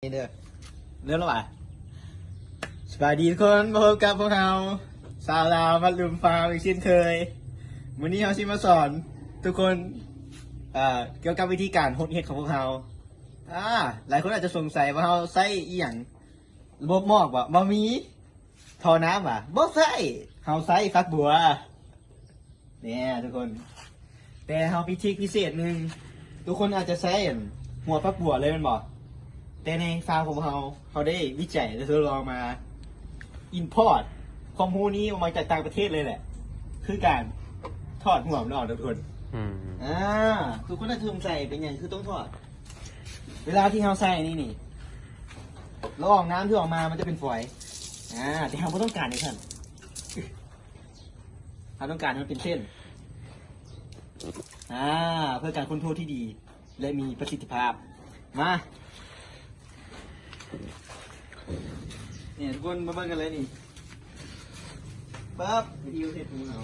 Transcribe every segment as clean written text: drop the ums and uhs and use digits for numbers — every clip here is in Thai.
นี่เด้อเรื่องอะไรสวัสดีทุกคนมาพบกับพวกเราสาวลาวมาลืมฟาร์มอีกเช่นเคยวันนี้เราชิมาสอนทุกคนเกี่ยวกับวิธีการฮดเห็ดของพวกเราหลายคนอาจจะสงสัยว่าเราใส่อีหยังระบบหมอกบะมีทอน้ำบ่ใส่เราใส่ฟักบัวเนี่ยทุกคนแต่เรามีทริคพิเศษหนึ่งทุกคนอาจจะใส่หัวฟักบัวเลยมันบอกแต่ในฟาร์มของเขาได้วิจัยและทดลองมาอินพอร์ตความรู้นี้ออกมาจากต่างประเทศเลยแหละ คือการทอดหัวมันออกทุกคนทุกคนน่าจะสงสัยเป็นอย่างคือต้องทอด เวลาที่เราใส่นี่ละอองน้ำที่ออกมามันจะเป็นฝอยแต่เราไม่ต้องการนี่ท่านเราต้องการให้มันเป็นเส้นเพื่อการคอนโทรลที่ดีและมีประสิทธิภาพมาเนี่ยทุกคนมาเบิ่งกันเลยนี่ปั๊บวิธีเฮ็ดของเรา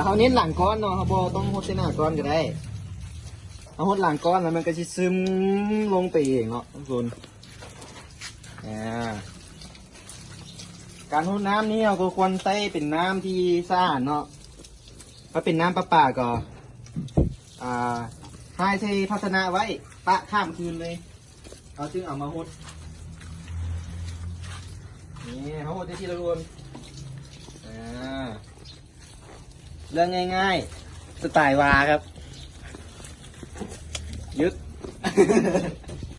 เขาเน้นหลังก้อนเนาะเขาบอกต้องหดเส้นหน้าก้อนก็ได้เอาหดหลังก้อนแล้วมันก็จะซึมลงไปเองเนาะทุกคนการหดน้ำนี้เราก็ควรใช้เป็นน้ำที่สะอาดเนาะถ้าเป็นน้ำประปาก็ให้ใช้ภาชนะไว้ปะข้ามคืนเลยเขาจึงเอามาหดนี่เขาหดได้ทีละรวนเรื่องง่ายๆสไตล์วาครับยึด